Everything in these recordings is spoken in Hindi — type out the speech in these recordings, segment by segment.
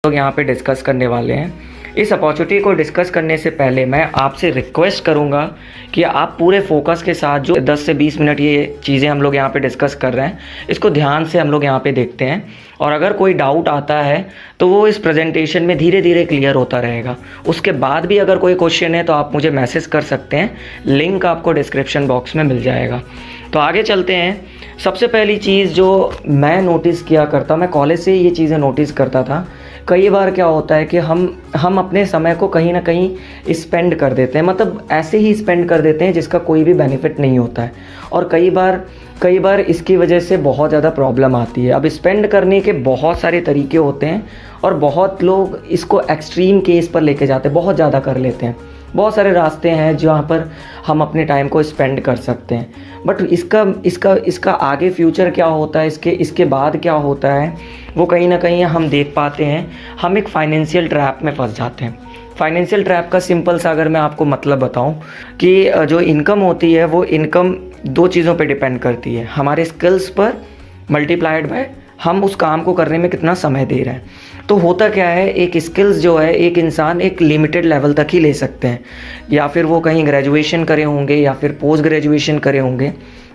लोग यहाँ पे डिस्कस करने वाले हैं। इस अपॉर्चुनिटी को डिस्कस करने से पहले मैं आपसे रिक्वेस्ट करूँगा कि आप पूरे फोकस के साथ जो 10 से 20 मिनट ये चीज़ें हम लोग यहाँ पे डिस्कस कर रहे हैं, इसको ध्यान से हम लोग यहाँ पे देखते हैं। और अगर कोई डाउट आता है तो वो इस प्रेजेंटेशन में धीरे धीरे क्लियर होता रहेगा। उसके बाद भी अगर कोई क्वेश्चन है तो आप मुझे मैसेज कर सकते हैं, लिंक आपको डिस्क्रिप्शन बॉक्स में मिल जाएगा। तो आगे चलते हैं। सबसे पहली चीज़ जो मैं नोटिस किया करता, मैं कॉलेज से ये चीज़ें नोटिस करता था। कई बार क्या होता है कि हम अपने समय को कहीं ना कहीं स्पेंड कर देते हैं, मतलब ऐसे ही स्पेंड कर देते हैं जिसका कोई भी बेनिफिट नहीं होता है। और कई बार इसकी वजह से बहुत ज़्यादा प्रॉब्लम आती है। अब स्पेंड करने के बहुत सारे तरीके होते हैं और बहुत लोग इसको एक्सट्रीम केस पर लेके जाते हैं, बहुत ज़्यादा कर लेते हैं। बहुत सारे रास्ते हैं जहाँ पर हम अपने टाइम को स्पेंड कर सकते हैं, बट इसका आगे फ्यूचर क्या होता है, इसके बाद क्या होता है, वो कहीं ना कहीं हम देख पाते हैं। हम एक फाइनेंशियल ट्रैप में फंस जाते हैं। फाइनेंशियल ट्रैप का सिंपल सा अगर मैं आपको मतलब बताऊं कि जो इनकम होती है वो इनकम दो चीज़ों पे डिपेंड करती है, हमारे स्किल्स पर मल्टीप्लाइड बाय हम उस काम को करने में कितना समय दे रहे हैं। तो होता क्या है, एक स्किल्स जो है एक इंसान एक लिमिटेड लेवल तक ही ले सकते हैं, या फिर वो कहीं ग्रेजुएशन करे होंगे या फिर पोस्ट ग्रेजुएशन करे होंगे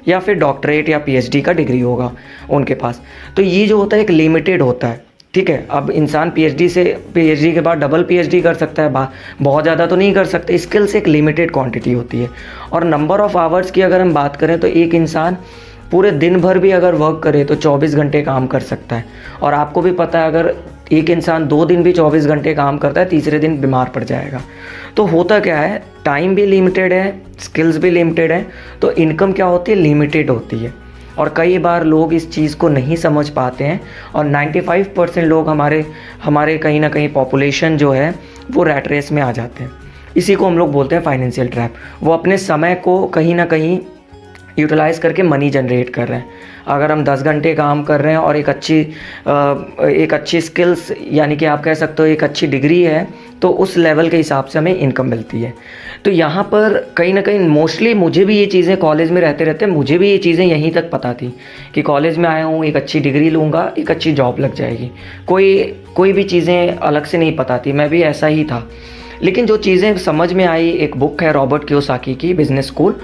या फिर डॉक्टरेट या पीएचडी का डिग्री होगा उनके पास। तो ये जो होता है एक लिमिटेड होता है, ठीक है। अब इंसान पीएचडी के बाद डबल पीएचडी कर सकता है, बहुत ज़्यादा तो नहीं कर सकते। स्किल्स एक लिमिटेड क्वांटिटी होती है। और नंबर ऑफ़ आवर्स की अगर हम बात करें तो एक इंसान पूरे दिन भर भी अगर वर्क करे तो 24 घंटे काम कर सकता है। और आपको भी पता है अगर एक इंसान 2 दिन भी 24 घंटे काम करता है, तीसरे दिन बीमार पड़ जाएगा। तो होता क्या है, टाइम भी लिमिटेड है, स्किल्स भी लिमिटेड है, तो इनकम क्या होती है, लिमिटेड होती है। और कई बार लोग इस चीज़ को नहीं समझ पाते हैं और 95% लोग हमारे कहीं ना कहीं पॉपुलेशन जो है वो रैट रेस में आ जाते हैं। इसी को हम लोग बोलते हैं फाइनेंशियल ट्रैप। वो अपने समय को कहीं ना कहीं यूटिलाइज़ करके मनी जनरेट कर रहे हैं। अगर हम 10 घंटे काम कर रहे हैं और एक अच्छी स्किल्स यानी कि आप कह सकते हो एक अच्छी डिग्री है, तो उस लेवल के हिसाब से हमें इनकम मिलती है। तो यहाँ पर कहीं ना कहीं मोस्टली मुझे भी ये चीज़ें कॉलेज में रहते मुझे भी ये चीज़ें यहीं तक पता थी कि कॉलेज में आया हूँ, एक अच्छी डिग्री लूँगा, एक अच्छी जॉब लग जाएगी। कोई भी चीज़ें अलग से नहीं पता थी, मैं भी ऐसा ही था। लेकिन जो चीज़ें समझ में आई, एक बुक है रॉबर्ट कियोसाकी की बिजनेस स्कूल,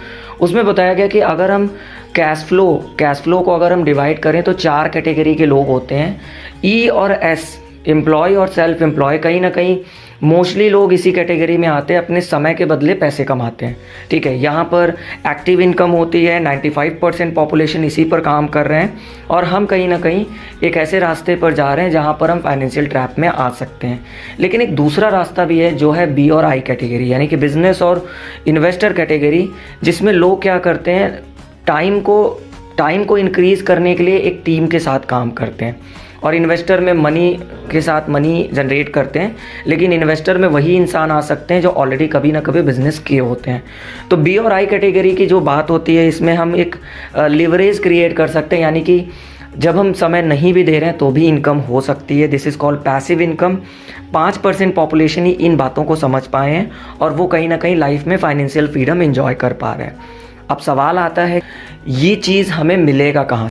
उसमें बताया गया कि अगर हम कैश फ्लो को अगर हम डिवाइड करें तो 4 कैटेगरी के लोग होते हैं, ई और एस, एम्प्लॉय और सेल्फ एम्प्लॉय। कहीं ना कहीं मोस्टली लोग इसी कैटेगरी में आते हैं, अपने समय के बदले पैसे कमाते हैं, ठीक है। यहाँ पर एक्टिव इनकम होती है, 95% पॉपुलेशन इसी पर काम कर रहे हैं और हम कहीं ना कहीं एक ऐसे रास्ते पर जा रहे हैं जहाँ पर हम फाइनेंशियल ट्रैप में आ सकते हैं। लेकिन एक दूसरा रास्ता भी है जो है बी और आई कैटेगरी, यानी कि बिजनेस और इन्वेस्टर कैटेगरी, जिसमें लोग क्या करते हैं, टाइम को इंक्रीज़ करने के लिए एक टीम के साथ काम करते हैं और इन्वेस्टर में मनी जनरेट करते हैं। लेकिन इन्वेस्टर में वही इंसान आ सकते हैं जो ऑलरेडी कभी ना कभी बिजनेस किए होते हैं। तो बी और आई कैटेगरी की जो बात होती है, इसमें हम एक लिवरेज क्रिएट कर सकते हैं, यानी कि जब हम समय नहीं भी दे रहे हैं तो भी इनकम हो सकती है। This is called passive income. 5% population ही इन बातों को समझ पाए हैं और वो कहीं ना कहीं लाइफ में फाइनेंशियल फ्रीडम एंजॉय कर पा रहे हैं। अब सवाल आता है, ये चीज़ हमें मिलेगा कहाँ?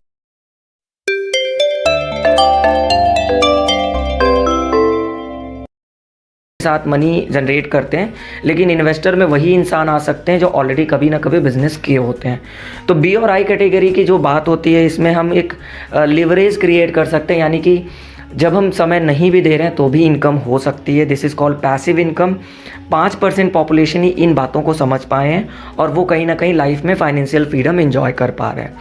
साथ मनी जनरेट करते हैं, लेकिन इन्वेस्टर में वही इंसान आ सकते हैं जो ऑलरेडी कभी ना कभी बिजनेस किए होते हैं। तो बी और आई कैटेगरी की जो बात होती है, इसमें हम एक लिवरेज क्रिएट कर सकते हैं, यानी कि जब हम समय नहीं भी दे रहे हैं तो भी इनकम हो सकती है। This is called passive income. 5% population ही इन बातों को समझ पाए हैं और वो कहीं ना कहीं लाइफ में फाइनेंशियल फ्रीडम एंजॉय कर पा रहे हैं।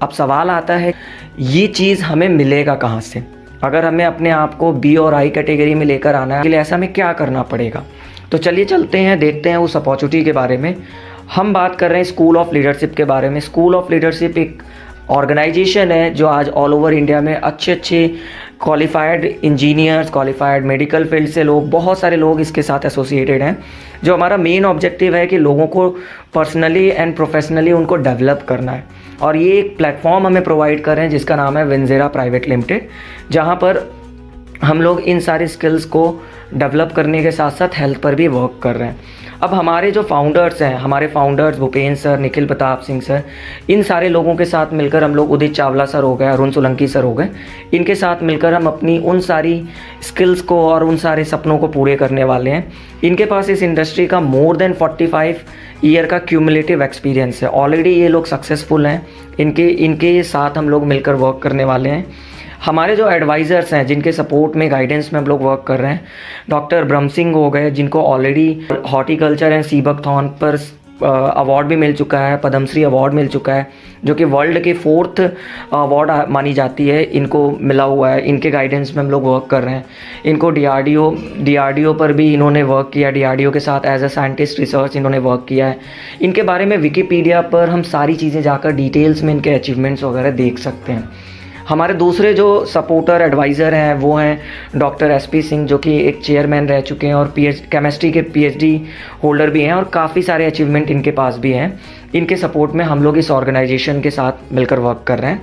अब सवाल आता है, ये चीज़ हमें मिलेगा कहाँ से? अगर हमें अपने आप को बी और आई कैटेगरी में लेकर आना है, ऐसा हमें क्या करना पड़ेगा? तो चलिए चलते हैं, देखते हैं उस अपॉर्चुनिटी के बारे में। हम बात कर रहे हैं स्कूल ऑफ लीडरशिप के बारे में। स्कूल ऑफ लीडरशिप एक ऑर्गेनाइजेशन है जो आज ऑल ओवर इंडिया में अच्छे qualified engineers, qualified medical field से लोग, बहुत सारे लोग इसके साथ एसोसिएटेड हैं। जो हमारा मेन ऑब्जेक्टिव है कि लोगों को पर्सनली एंड प्रोफेशनली उनको डेवलप करना है। और ये एक प्लेटफॉर्म हमें प्रोवाइड कर रहे हैं जिसका नाम है विंजेरा प्राइवेट लिमिटेड, जहाँ पर हम लोग इन सारे स्किल्स को डेवलप करने के साथ साथ हेल्थ पर भी वर्क कर रहे हैं। अब हमारे जो फाउंडर्स हैं, हमारे founders Bhupendra sir, Nikhil Pratap Singh sir, इन सारे लोगों के साथ मिलकर हम लोग, उदित चावला सर हो गए, अरुण सोलंकी सर हो गए, इनके साथ मिलकर हम अपनी उन सारी स्किल्स को और उन सारे सपनों को पूरे करने वाले हैं। इनके पास इस इंडस्ट्री का मोर देन 45 ईयर का क्यूमुलेटिव एक्सपीरियंस है। ऑलरेडी ये लोग सक्सेसफुल हैं। इनके साथ हम लोग मिलकर वर्क करने वाले हैं। हमारे जो एडवाइज़र्स हैं, जिनके सपोर्ट में, गाइडेंस में हम लोग वर्क कर रहे हैं, डॉक्टर ब्रह्म सिंह हो गए, जिनको ऑलरेडी हॉर्टिकल्चर एंड सीबकथॉन पर अवार्ड भी मिल चुका है, पद्मश्री अवार्ड मिल चुका है, जो कि वर्ल्ड के 4th अवार्ड मानी जाती है, इनको मिला हुआ है। इनके गाइडेंस में हम लोग वर्क कर रहे हैं। इनको डीआरडीओ पर भी इन्होंने वर्क किया, डीआरडीओ के साथ एज अ साइंटिस्ट रिसर्च इन्होंने वर्क किया है। इनके बारे में विकिपीडिया पर हम सारी चीज़ें जाकर डिटेल्स में इनके अचीवमेंट्स वगैरह देख सकते हैं। हमारे दूसरे जो सपोर्टर एडवाइज़र हैं वो हैं डॉक्टर एसपी सिंह, जो कि एक चेयरमैन रह चुके हैं और केमिस्ट्री के पीएचडी होल्डर भी हैं, और काफ़ी सारे अचीवमेंट इनके पास भी हैं। इनके सपोर्ट में हम लोग इस ऑर्गेनाइजेशन के साथ मिलकर वर्क कर रहे हैं।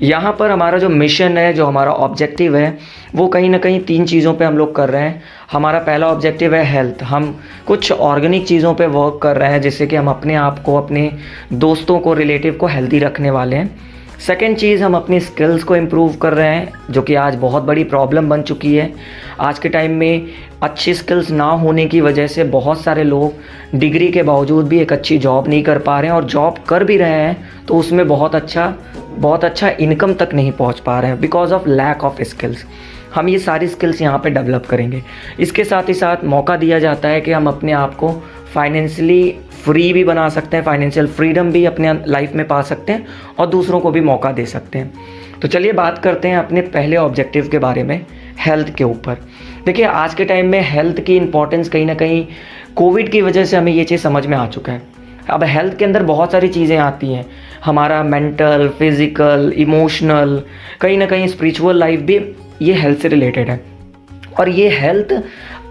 यहाँ पर हमारा जो मिशन है, जो हमारा ऑब्जेक्टिव है, वो कहीं ना कहीं 3 चीज़ों पे हम लोग कर रहे हैं। हमारा पहला ऑब्जेक्टिव है हेल्थ। हम कुछ ऑर्गेनिक चीज़ों पे वर्क कर रहे हैं, जिससे कि हम अपने आप को, अपने दोस्तों को, रिलेटिव को हेल्दी रखने वाले हैं। सेकेंड चीज़, हम अपनी स्किल्स को इम्प्रूव कर रहे हैं, जो कि आज बहुत बड़ी प्रॉब्लम बन चुकी है। आज के टाइम में अच्छी स्किल्स ना होने की वजह से बहुत सारे लोग डिग्री के बावजूद भी एक अच्छी जॉब नहीं कर पा रहे हैं, और जॉब कर भी रहे हैं तो उसमें बहुत अच्छा इनकम तक नहीं पहुंच पा रहे हैं, because of lack of skills. हम ये सारी स्किल्स यहाँ पे डेवलप करेंगे। इसके साथ ही साथ मौका दिया जाता है कि हम अपने आप को फाइनेंशियली फ्री भी बना सकते हैं, फाइनेंशियल फ्रीडम भी अपने लाइफ में पा सकते हैं, और दूसरों को भी मौका दे सकते हैं। तो चलिए बात करते हैं अपने पहले ऑब्जेक्टिव के बारे में, हेल्थ के ऊपर। देखिए, आज के टाइम में हेल्थ की इम्पॉर्टेंस कहीं ना कहीं कोविड की वजह से हमें ये चीज़ समझ में आ चुका है। अब हेल्थ के अंदर बहुत सारी चीज़ें आती हैं, हमारा मेंटल, फिज़िकल, इमोशनल, कहीं ना कहीं स्पिरिचुअल लाइफ भी ये हेल्थ से रिलेटेड है। और ये हेल्थ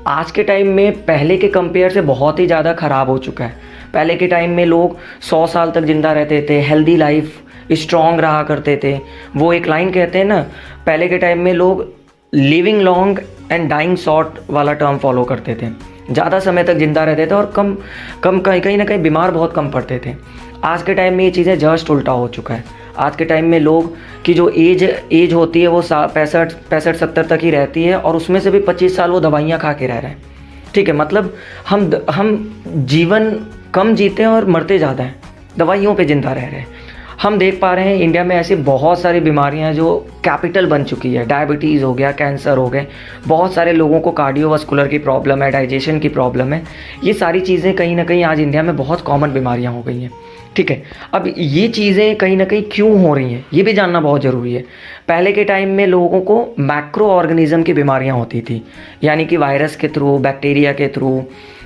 आज के टाइम में पहले के कंपेयर से बहुत ही ज़्यादा ख़राब हो चुका है। पहले के टाइम में लोग 100 साल तक ज़िंदा रहते थे, हेल्दी लाइफ, स्ट्रॉन्ग रहा करते थे। वो एक लाइन कहते हैं ना, पहले के टाइम में लोग living long and dying short वाला टर्म फॉलो करते थे। ज़्यादा समय तक ज़िंदा रहते थे और कहीं ना कहीं बीमार बहुत कम पड़ते थे। आज के टाइम में ये चीज़ें जस्ट उल्टा हो चुका है। आज के टाइम में लोग की जो एज होती है वो 65-70 तक ही रहती है, और उसमें से भी 25 साल वो दवाइयाँ खा के रह रहे हैं। ठीक है, मतलब हम जीवन कम जीते हैं और मरते ज़्यादा हैं, दवाइयों पे ज़िंदा रह रहे हैं। हम देख पा रहे हैं इंडिया में ऐसी बहुत सारी बीमारियां जो कैपिटल बन चुकी है। डायबिटीज़ हो गया, कैंसर हो गए, बहुत सारे लोगों को कार्डियोवास्कुलर की प्रॉब्लम है, डाइजेशन की प्रॉब्लम है। ये सारी चीज़ें कहीं ना कहीं आज इंडिया में बहुत कॉमन बीमारियां हो गई हैं। ठीक है, अब ये चीज़ें कहीं ना कहीं क्यों हो रही हैं, ये भी जानना बहुत ज़रूरी है। पहले के टाइम में लोगों को मैक्रो ऑर्गेनिज्म की बीमारियां होती थी, यानी कि वायरस के थ्रू, बैक्टीरिया के थ्रू,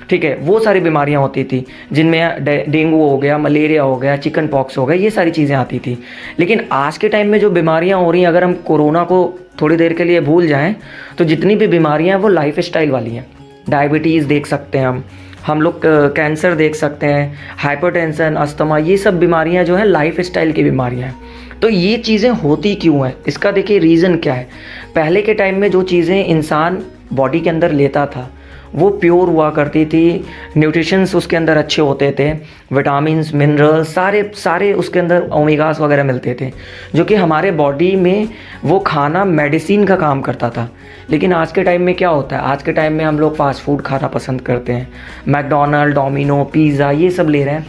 ठीक है, वो सारी बीमारियां होती थी, जिनमें डेंगू हो गया, मलेरिया हो गया, चिकन पॉक्स हो गया, ये सारी चीज़ें आती थी। लेकिन आज के टाइम में जो बीमारियां हो रही हैं, अगर हम कोरोना को थोड़ी देर के लिए भूल जाएं, तो जितनी भी बीमारियां हैं वो लाइफ स्टाइल वाली हैं। डायबिटीज़ देख सकते हैं हम लोग कैंसर देख सकते हैं, हाइपरटेंशन, अस्थमा, ये सब बीमारियां जो हैं लाइफ स्टाइल की बीमारियां हैं। तो ये चीज़ें होती क्यों हैं, इसका देखिए रीज़न क्या है। पहले के टाइम में जो चीज़ें इंसान बॉडी के अंदर लेता था वो प्योर हुआ करती थी, न्यूट्रिशंस उसके अंदर अच्छे होते थे, विटामिन्स, मिनरल्स, सारे उसके अंदर ओमेगास वगैरह मिलते थे, जो कि हमारे बॉडी में वो खाना मेडिसिन का काम करता था। लेकिन आज के टाइम में क्या होता है, आज के टाइम में हम लोग फास्ट फूड खाना पसंद करते हैं, मैकडोनल्ड, डोमिनो, पिज़्ज़ा, ये सब ले रहे हैं।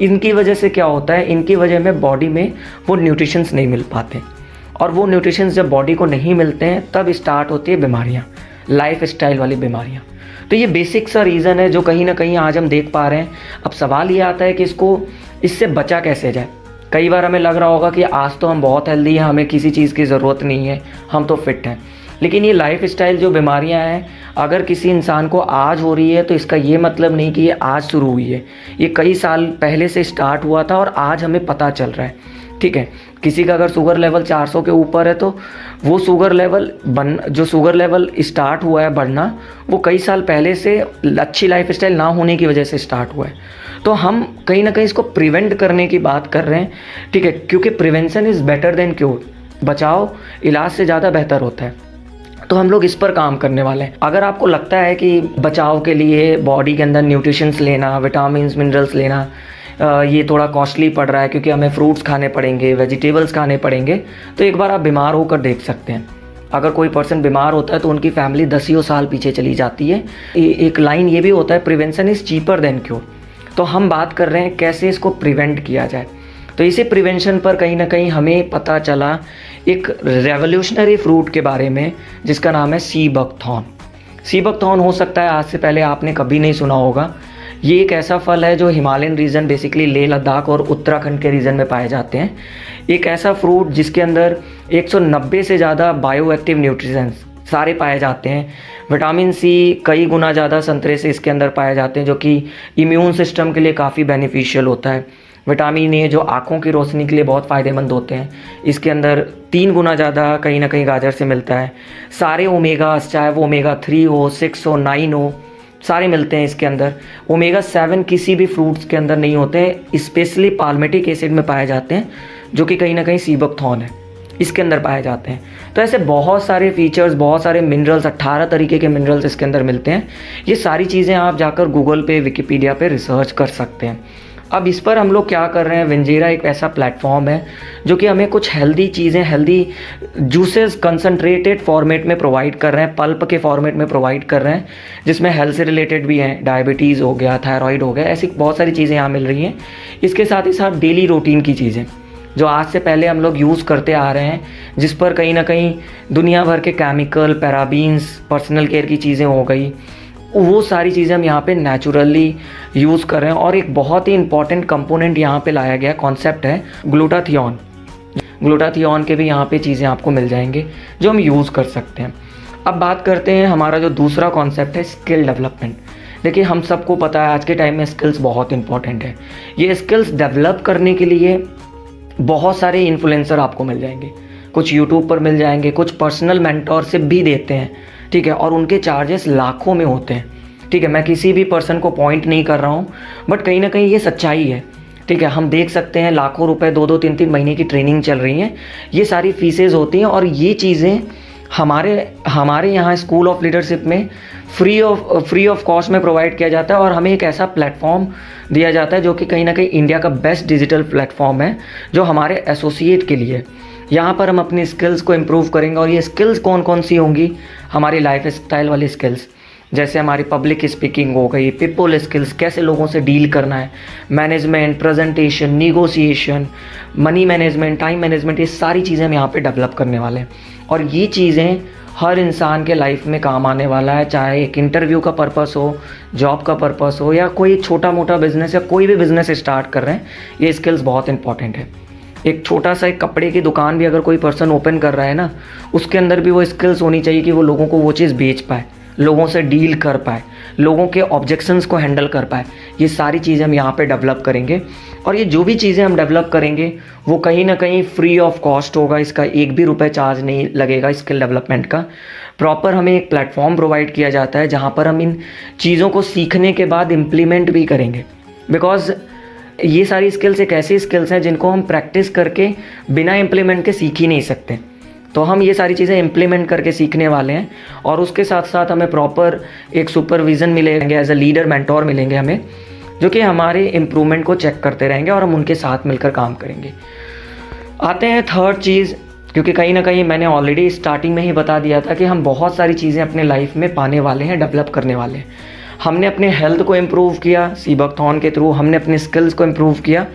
इनकी वजह से क्या होता है, इनकी वजह में बॉडी में वो न्यूट्रिशंस नहीं मिल पाते, और वो न्यूट्रिशंस जब बॉडी को नहीं मिलते हैं तब स्टार्ट होती है बीमारियाँ, लाइफ स्टाइल वाली बीमारियाँ। तो ये बेसिक सा रीज़न है जो कहीं ना कहीं आज हम देख पा रहे हैं। अब सवाल ये आता है कि इससे बचा कैसे जाए। कई बार हमें लग रहा होगा कि आज तो हम बहुत हेल्दी हैं, हमें किसी चीज़ की ज़रूरत नहीं है, हम तो फिट हैं। लेकिन ये लाइफ स्टाइल जो बीमारियां हैं, अगर किसी इंसान को आज हो रही है तो इसका ये मतलब नहीं कि ये आज शुरू हुई है, ये कई साल पहले से स्टार्ट हुआ था और आज हमें पता चल रहा है। ठीक है, किसी का अगर शुगर लेवल 400 के ऊपर है तो वो शुगर लेवल स्टार्ट हुआ है बढ़ना, वो कई साल पहले से अच्छी लाइफ स्टाइल ना होने की वजह से स्टार्ट हुआ है। तो हम कहीं ना कहीं इसको प्रिवेंट करने की बात कर रहे हैं। ठीक है, क्योंकि prevention is better than cure, बचाव इलाज से ज़्यादा बेहतर होता है। तो हम लोग इस पर काम करने वाले हैं। अगर आपको लगता है कि बचाव के लिए बॉडी के अंदर न्यूट्रिशंस लेना, विटामिन्स मिनरल्स लेना ये थोड़ा कॉस्टली पड़ रहा है क्योंकि हमें फ्रूट्स खाने पड़ेंगे, वेजिटेबल्स खाने पड़ेंगे, तो एक बार आप बीमार होकर देख सकते हैं। अगर कोई पर्सन बीमार होता है तो उनकी फैमिली दसियों साल पीछे चली जाती है। एक लाइन ये भी होता है, prevention is cheaper than cure. तो हम बात कर रहे हैं कैसे इसको प्रिवेंट किया जाए। तो इसी प्रिवेंशन पर कहीं ना कहीं हमें पता चला एक रेवोल्यूशनरी फ्रूट के बारे में जिसका नाम है सी बकथॉर्न। सी बकथॉर्न हो सकता है आज से पहले आपने कभी नहीं सुना होगा। ये एक ऐसा फल है जो Himalayan region, basically Leh Ladakh और उत्तराखंड के रीजन में पाए जाते हैं। एक ऐसा फ्रूट जिसके अंदर 190 से ज़्यादा बायो एक्टिव न्यूट्रिशंस सारे पाए जाते हैं। विटामिन सी कई गुना ज़्यादा संतरे से इसके अंदर पाए जाते हैं, जो कि इम्यून सिस्टम के लिए काफ़ी बेनिफिशियल होता है। विटामिन ए जो आँखों की रोशनी के लिए बहुत फ़ायदेमंद होते हैं, इसके अंदर 3 गुना ज़्यादा कहीं ना कहीं गाजर से मिलता है। सारे ओमेगास, चाहे वो ओमेगा 3 हो, 6 हो, 9 हो, सारे मिलते हैं इसके अंदर। ओमेगा 7 किसी भी फ्रूट्स के अंदर नहीं होते हैं, स्पेशली पाल्मेटिक एसिड में पाए जाते हैं, जो कि कहीं ना कहीं सी बकथॉर्न है, इसके अंदर पाए जाते हैं। तो ऐसे बहुत सारे फीचर्स, बहुत सारे मिनरल्स, 18 तरीके के मिनरल्स इसके अंदर मिलते हैं। ये सारी चीज़ें आप जाकर गूगल पे, विकिपीडिया पे रिसर्च कर सकते हैं। अब इस पर हम लोग क्या कर रहे हैं, विंजेरा एक ऐसा प्लेटफॉर्म है जो कि हमें कुछ हेल्दी चीज़ें, हेल्दी जूसेस कंसनट्रेटेड फॉर्मेट में प्रोवाइड कर रहे हैं, पल्प के फॉर्मेट में प्रोवाइड कर रहे हैं, जिसमें हेल्थ से रिलेटेड भी हैं। डायबिटीज़ हो गया, थायराइड हो गया, ऐसी बहुत सारी चीज़ें यहाँ मिल रही हैं। इसके साथ ही साथ डेली रूटीन की चीज़ें जो आज से पहले हम लोग यूज़ करते आ रहे हैं, जिस पर कहीं ना कहीं दुनिया भर के केमिकल, पैराबीन्स, पर्सनल केयर की चीज़ें हो गई, वो सारी चीज़ें हम यहाँ पे नेचुरली यूज़ कर रहे हैं। और एक बहुत ही इंपॉर्टेंट कंपोनेंट यहाँ पे लाया गया कॉन्सेप्ट है ग्लूटाथियोन। ग्लूटाथियोन के भी यहाँ पे चीज़ें आपको मिल जाएंगे जो हम यूज़ कर सकते हैं। अब बात करते हैं हमारा जो दूसरा कॉन्सेप्ट है, स्किल डेवलपमेंट। देखिए, हम सबको पता है आज के टाइम में स्किल्स बहुत इंपॉर्टेंट है। ये स्किल्स डेवलप करने के लिए बहुत सारे इन्फ्लुएंसर आपको मिल जाएंगे, कुछ यूट्यूब पर मिल जाएंगे, कुछ पर्सनल मेंटोरशिप भी देते हैं, ठीक है, और उनके चार्जेस लाखों में होते हैं, ठीक है। मैं किसी भी पर्सन को पॉइंट नहीं कर रहा हूँ, बट कहीं ना कहीं ये सच्चाई है, ठीक है। हम देख सकते हैं लाखों रुपए, 2-2, 3-3 महीने की ट्रेनिंग चल रही है, ये सारी फीसेज होती हैं। और ये चीज़ें हमारे यहाँ स्कूल ऑफ लीडरशिप में फ्री ऑफ कॉस्ट में प्रोवाइड किया जाता है। और हमें एक ऐसा प्लेटफॉर्म दिया जाता है जो कि कहीं ना कहीं इंडिया का बेस्ट डिजिटल प्लेटफॉर्म है, जो हमारे एसोसिएट के लिए। यहाँ पर हम अपनी स्किल्स को इम्प्रूव करेंगे। और ये स्किल्स कौन कौन सी होंगी, हमारी लाइफ स्टाइल वाली स्किल्स, जैसे हमारी पब्लिक स्पीकिंग हो गई, पीपल स्किल्स, कैसे लोगों से डील करना है, management, presentation, negotiation, money management, time management, ये सारी चीज़ें हम यहाँ पे डेवलप करने वाले हैं। और ये चीज़ें हर इंसान के लाइफ में काम आने वाला है, चाहे एक इंटरव्यू का पर्पस हो, जॉब का पर्पस हो, या कोई छोटा मोटा बिजनेस या कोई भी बिजनेस स्टार्ट कर रहे हैं, ये स्किल्स बहुत इंपॉर्टेंट है। एक छोटा सा एक कपड़े की दुकान भी अगर कोई पर्सन ओपन कर रहा है ना, उसके अंदर भी वो स्किल्स होनी चाहिए कि वो लोगों को वो चीज़ बेच पाए, लोगों से डील कर पाए, लोगों के ऑब्जेक्शंस को हैंडल कर पाए। ये सारी चीज़ें हम यहाँ पे डेवलप करेंगे। और ये जो भी चीज़ें हम डेवलप करेंगे वो कहीं ना कहीं फ्री ऑफ कॉस्ट होगा, इसका 1 भी रुपये चार्ज नहीं लगेगा स्किल डेवलपमेंट का। प्रॉपर हमें एक प्लेटफॉर्म प्रोवाइड किया जाता है जहाँ पर हम इन चीज़ों को सीखने के बाद इम्प्लीमेंट भी करेंगे। बिकॉज ये सारी स्किल्स एक ऐसी स्किल्स हैं जिनको हम प्रैक्टिस करके बिना इम्प्लीमेंट के सीख ही नहीं सकते। तो हम ये सारी चीज़ें इम्प्लीमेंट करके सीखने वाले हैं। और उसके साथ साथ हमें प्रॉपर एक सुपरविज़न मिलेंगे, एज अ लीडर मेंटोर मिलेंगे हमें, जो कि हमारे इम्प्रूवमेंट को चेक करते रहेंगे और हम उनके साथ मिलकर काम करेंगे। आते हैं थर्ड चीज़, क्योंकि कहीं ना कहीं मैंने ऑलरेडी स्टार्टिंग में ही बता दिया था कि हम बहुत सारी चीज़ें अपने लाइफ में पाने वाले हैं, डेवलप करने वाले हैं। हमने अपने हेल्थ को इम्प्रूव किया सी बकथॉर्न के थ्रू, हमने अपने स्किल्स को इम्प्रूव किया,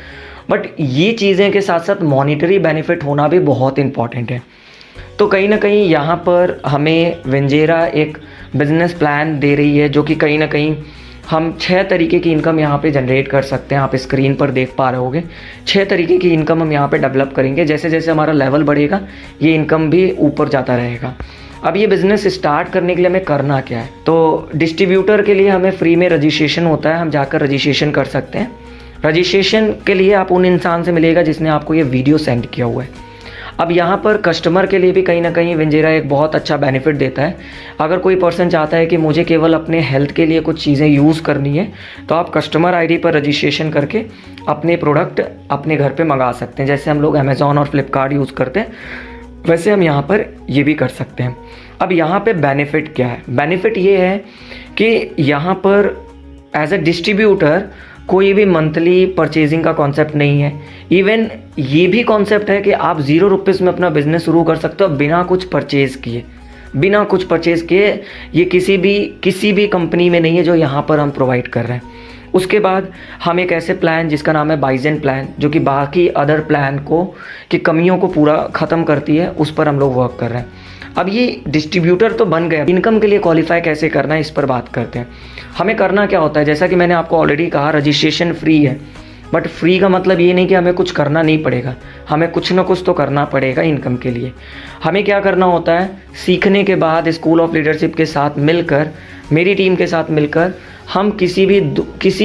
बट ये चीज़ें के साथ साथ मॉनिटरी बेनिफिट होना भी बहुत इंपॉर्टेंट है। तो कहीं ना कहीं यहाँ पर हमें विंजेरा एक बिजनेस प्लान दे रही है, जो कि कहीं ना कहीं हम 6 तरीके की इनकम यहाँ पे जनरेट कर सकते हैं। आप स्क्रीन पर देख पा रहे होगे 6 तरीके की इनकम हम यहाँ पे डेवलप करेंगे। जैसे जैसे हमारा लेवल बढ़ेगा ये इनकम भी ऊपर जाता रहेगा। अब ये बिज़नेस स्टार्ट करने के लिए हमें करना क्या है, तो डिस्ट्रीब्यूटर के लिए हमें फ्री में रजिस्ट्रेशन होता है, हम जाकर रजिस्ट्रेशन कर सकते हैं। रजिस्ट्रेशन के लिए आप उन इंसान से मिलेगा जिसने आपको ये वीडियो सेंड किया हुआ है। अब यहाँ पर कस्टमर के लिए भी कहीं ना कहीं विंजेरा एक बहुत अच्छा बेनिफिट देता है। अगर कोई पर्सन चाहता है कि मुझे केवल अपने हेल्थ के लिए कुछ चीज़ें यूज़ करनी है, तो आप कस्टमर आईडी पर रजिस्ट्रेशन करके अपने प्रोडक्ट अपने घर पे मंगा सकते हैं। जैसे हम लोग अमेज़ॉन और फ्लिपकार्ट यूज़ करते हैं, वैसे हम यहाँ पर ये भी कर सकते हैं। अब यहाँ पे बेनिफिट क्या है? बेनिफिट ये है कि यहाँ पर एज अ डिस्ट्रीब्यूटर कोई भी मंथली परचेजिंग का कॉन्सेप्ट नहीं है। इवन ये भी कॉन्सेप्ट है कि आप 0 रुपीज़ में अपना बिजनेस शुरू कर सकते हो बिना कुछ परचेज़ किए, बिना कुछ परचेज़ किए। ये किसी भी कंपनी में नहीं है जो यहाँ पर हम प्रोवाइड कर रहे हैं। उसके बाद हम एक ऐसे प्लान जिसका नाम है बाइजेन प्लान, जो कि बाकी अदर प्लान को की कमियों को पूरा ख़त्म करती है, उस पर हम लोग वर्क कर रहे हैं। अब ये डिस्ट्रीब्यूटर तो बन गया, इनकम के लिए क्वालिफाई कैसे करना है इस पर बात करते हैं। हमें करना क्या होता है, जैसा कि मैंने आपको ऑलरेडी कहा, रजिस्ट्रेशन फ्री है। बट फ्री का मतलब ये नहीं कि हमें कुछ करना नहीं पड़ेगा, हमें कुछ ना कुछ तो करना पड़ेगा इनकम के लिए। हमें क्या करना होता है, सीखने के बाद स्कूल ऑफ लीडरशिप के साथ मिलकर, मेरी टीम के साथ मिलकर, हम किसी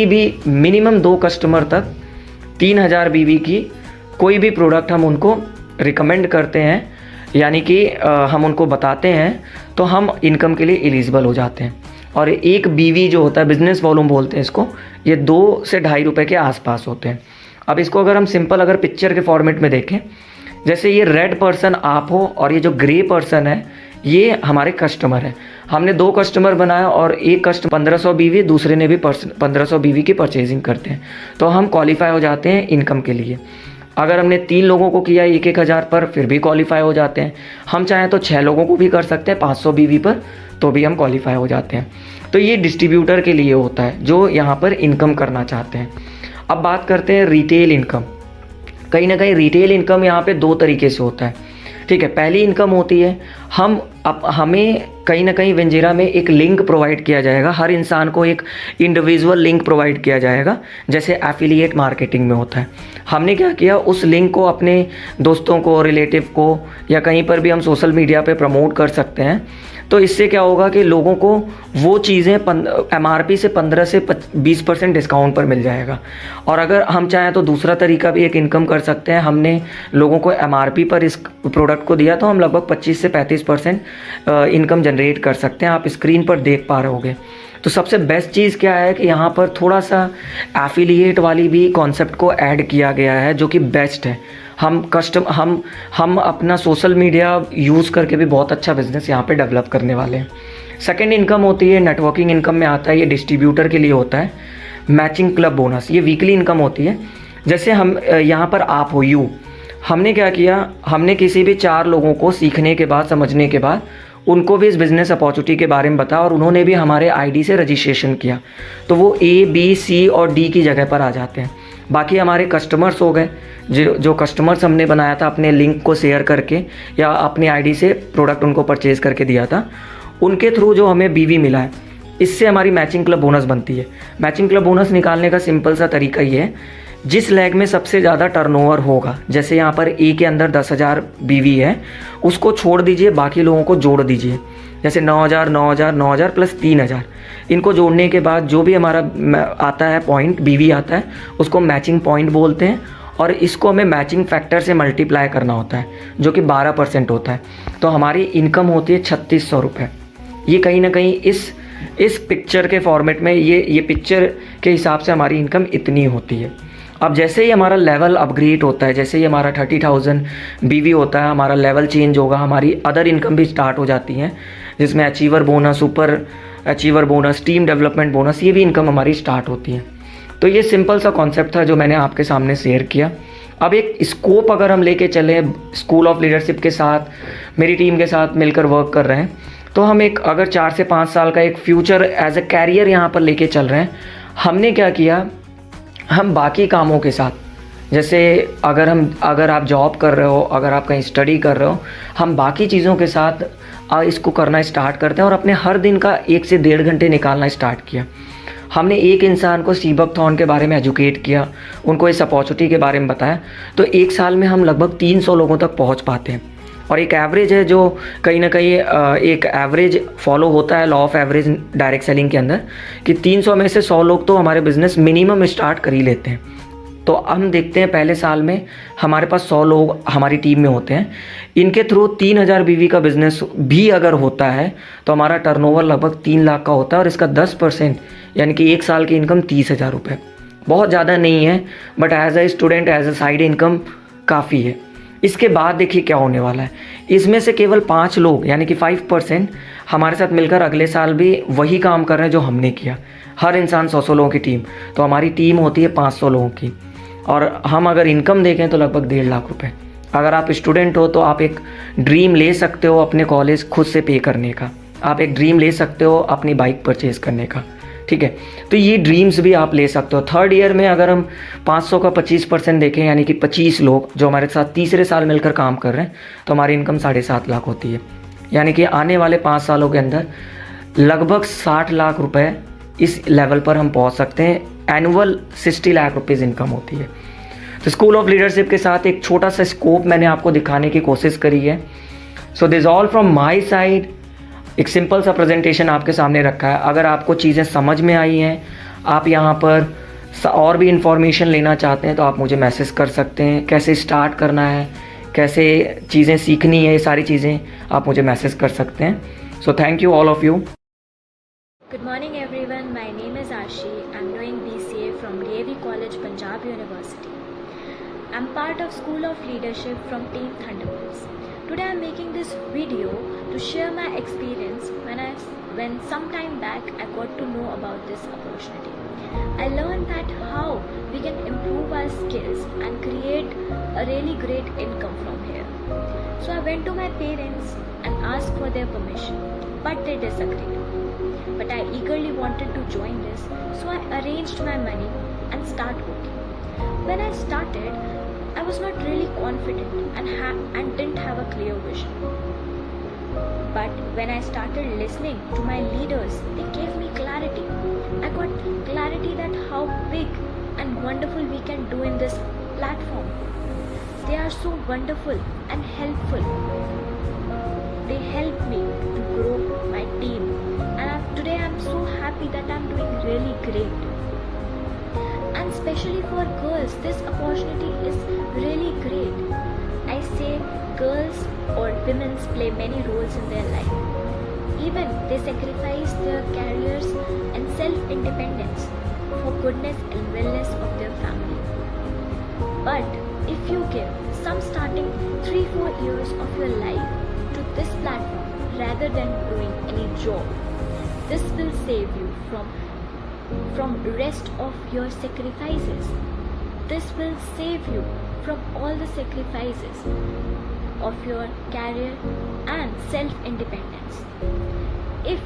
भी मिनिमम 2 कस्टमर तक 3000 BV की कोई भी प्रोडक्ट हम उनको रिकमेंड करते हैं, यानी कि हम उनको बताते हैं, तो हम इनकम के लिए एलिजिबल हो जाते हैं। और एक BV जो होता है, बिजनेस वॉल्यूम बोलते हैं इसको, ये 2 से ढाई रुपये के आसपास होते हैं। अब इसको अगर हम सिंपल अगर पिक्चर के फॉर्मेट में देखें, जैसे ये रेड पर्सन आप हो और ये जो ग्रे पर्सन है ये हमारे कस्टमर है। हमने 2 कस्टमर बनाया और एक कस्टमर 1500 BV, दूसरे ने भी 1500 BV की परचेजिंग करते हैं, तो हम क्वालिफाई हो जाते हैं इनकम के लिए। अगर हमने 3 लोगों को किया 1-1 हज़ार पर, फिर भी क्वालिफाई हो जाते हैं। हम चाहें तो 6 लोगों को भी कर सकते हैं 500 BV पर, तो भी हम क्वालिफाई हो जाते हैं। तो ये डिस्ट्रीब्यूटर के लिए होता है जो यहाँ पर इनकम करना चाहते हैं। अब बात करते हैं रिटेल इनकम। कहीं ना कहीं रिटेल इनकम यहाँ पे 2 तरीके से होता है, ठीक है। पहली इनकम होती है, हमें कहीं ना कहीं वेंजेरा में एक लिंक प्रोवाइड किया जाएगा, हर इंसान को एक इंडिविजुअल लिंक प्रोवाइड किया जाएगा, जैसे एफिलिएट मार्केटिंग में होता है। हमने क्या किया, उस लिंक को अपने दोस्तों को, रिलेटिव को, या कहीं पर भी हम सोशल मीडिया पे प्रमोट कर सकते हैं। तो इससे क्या होगा कि लोगों को वो चीज़ें MRP से 15 से 20% डिस्काउंट पर मिल जाएगा। और अगर हम चाहें तो दूसरा तरीका भी एक इनकम कर सकते हैं। हमने लोगों को MRP पर इस प्रोडक्ट को दिया, तो हम लगभग 25 से 35% इनकम जनरेट कर सकते हैं। आप स्क्रीन पर देख पा रहे होगे। तो सबसे बेस्ट चीज़ क्या है कि यहाँ पर थोड़ा सा एफिलिएट वाली भी कॉन्सेप्ट को ऐड किया गया है, जो कि बेस्ट है। हम अपना सोशल मीडिया यूज़ करके भी बहुत अच्छा बिजनेस यहाँ पे डेवलप करने वाले हैं। सेकंड इनकम होती है, नेटवर्किंग इनकम में आता है, ये डिस्ट्रीब्यूटर के लिए होता है, मैचिंग क्लब बोनस। ये वीकली इनकम होती है। जैसे हम यहाँ पर आप हो, हमने क्या किया, हमने किसी भी 4 लोगों को सीखने के बाद, समझने के बाद, उनको भी इस बिज़नेस अपॉर्चुनिटी के बारे में बताया और उन्होंने भी हमारे आईडी से रजिस्ट्रेशन किया, तो वो A, B, C और D की जगह पर आ जाते हैं। बाकी हमारे कस्टमर्स हो गए, जो कस्टमर्स हमने बनाया था अपने लिंक को शेयर करके या अपनी आईडी से प्रोडक्ट उनको परचेज़ करके दिया था, उनके थ्रू जो हमें BV मिला है, इससे हमारी मैचिंग क्लब बोनस बनती है। मैचिंग क्लब बोनस निकालने का सिंपल सा तरीका ये है, जिस लेग में सबसे ज़्यादा टर्नओवर होगा, जैसे यहाँ पर A के अंदर 10,000 BV है, उसको छोड़ दीजिए, बाकी लोगों को जोड़ दीजिए। जैसे 9,000, 9,000, 9,000 प्लस 3,000, इनको जोड़ने के बाद जो भी हमारा आता है पॉइंट, BV आता है, उसको मैचिंग पॉइंट बोलते हैं। और इसको हमें मैचिंग फैक्टर से मल्टीप्लाई करना होता है, जो कि 12% होता है। तो हमारी इनकम होती है 3600 रुपये। ये कहीं ना कहीं इस पिक्चर के फॉर्मेट में, ये पिक्चर के हिसाब से हमारी इनकम इतनी होती है। अब जैसे ही हमारा लेवल अपग्रेड होता है, जैसे ही हमारा 30,000 BV होता है, हमारा लेवल चेंज होगा, हमारी अदर इनकम भी स्टार्ट हो जाती हैं, जिसमें achiever bonus, super achiever bonus, team development bonus, ये भी इनकम हमारी स्टार्ट होती है। तो ये सिंपल सा कॉन्सेप्ट था जो मैंने आपके सामने शेयर किया। अब एक स्कोप अगर हम लेके चले, स्कूल ऑफ लीडरशिप के साथ, मेरी टीम के साथ मिलकर वर्क कर रहे हैं, तो हम एक अगर 4 से 5 साल का एक फ्यूचर एज अ कैरियर यहाँ पर लेके चल रहे हैं। हमने क्या किया, हम बाकी कामों के साथ, जैसे अगर आप जॉब कर रहे हो, अगर आप कहीं स्टडी कर रहे हो, हम बाकी चीज़ों के साथ इसको करना स्टार्ट करते हैं और अपने हर दिन का 1 से 1.5 घंटे निकालना स्टार्ट किया। हमने एक इंसान को सीबकथॉन के बारे में एजुकेट किया, उनको इस अपॉर्चुनिटी के बारे में बताया, तो 1 साल में हम लगभग 300 लोगों तक पहुंच पाते हैं। और एक एवरेज है जो कहीं ना कहीं एक एवरेज फॉलो होता है law of average direct selling के अंदर, कि 300 में से 100 लोग तो हमारे बिज़नेस मिनिमम स्टार्ट कर ही लेते हैं। तो हम देखते हैं पहले साल में हमारे पास 100 लोग हमारी टीम में होते हैं। इनके थ्रू 3000 BV का बिज़नेस भी अगर होता है तो हमारा टर्नओवर लगभग 3 लाख का होता है, और इसका 10% यानी कि 1 साल की इनकम 30,000 रुपये। बहुत ज़्यादा नहीं है, but as a student, as a side income काफ़ी है। इसके बाद देखिए क्या होने वाला है, इसमें से केवल 5 लोग यानी कि 5% हमारे साथ मिलकर अगले साल भी वही काम कर रहे हैं जो हमने किया। हर इंसान 100 लोगों की टीम, तो हमारी टीम होती है 500 लोगों की, और हम अगर इनकम देखें तो लगभग 1.5 लाख रुपए। अगर आप स्टूडेंट हो तो आप एक ड्रीम ले सकते हो अपने कॉलेज खुद से पे करने का, आप एक ड्रीम ले सकते हो अपनी बाइक परचेज़ करने का, ठीक है। तो ये ड्रीम्स भी आप ले सकते हो। थर्ड ईयर में अगर हम 500 का 25% देखें यानी कि 25 लोग जो हमारे साथ तीसरे साल मिलकर काम कर रहे हैं, तो हमारी इनकम 7.5 लाख होती है। यानी कि आने वाले 5 सालों के अंदर लगभग 60 लाख रुपए इस लेवल पर हम पहुंच सकते हैं। एनुअल 60 लाख रुपीज़ इनकम होती है। तो स्कूल ऑफ लीडरशिप के साथ एक छोटा सा स्कोप मैंने आपको दिखाने की कोशिश करी है। So this all from my side. एक सिंपल सा प्रेजेंटेशन आपके सामने रखा है। अगर आपको चीज़ें समझ में आई हैं, आप यहाँ पर और भी इन्फॉर्मेशन लेना चाहते हैं, तो आप मुझे मैसेज कर सकते हैं। कैसे स्टार्ट करना है, कैसे चीज़ें सीखनी है, ये सारी चीज़ें आप मुझे मैसेज कर सकते हैं। So thank you all of you. Good morning everyone, my name is Ashi. I'm doing BCA from DAV College, Punjab University. I'm part of School of Leadership from Team Thunderbolts. Today I'm making this video to share my experience when some time back I got to know about this opportunity. I learned that how we can improve our skills and create a really great income from here. So I went to my parents and asked for their permission, but they disagreed. But I eagerly wanted to join this, so I arranged my money and started working. When I started, I was not really confident and didn't have a clear vision. But when I started listening to my leaders, they gave me clarity. I got clarity that how big and wonderful we can do in this platform. They are so wonderful and helpful. They help me to grow my team, and today I'm so happy that I'm doing really great. And especially for girls, this opportunity is really great. I say girls or women play many roles in their life. Even they sacrifice their careers and self-independence for goodness and wellness of their family. But if you give some starting 3-4 years of your life to this platform rather than doing any job, this will save you from rest of your sacrifices. This will save you from all the sacrifices of your career and self-independence. If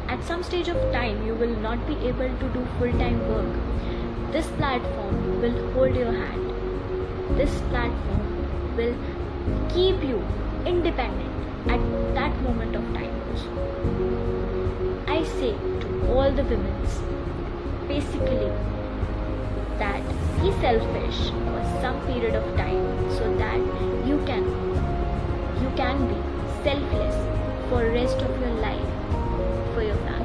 at some stage of time you will not be able to do full-time work, this platform will hold your hand. This platform will keep you independent at that moment of time also. I say to all the women basically that be selfish for some period of time so that you can be selfless for rest of your life for your family.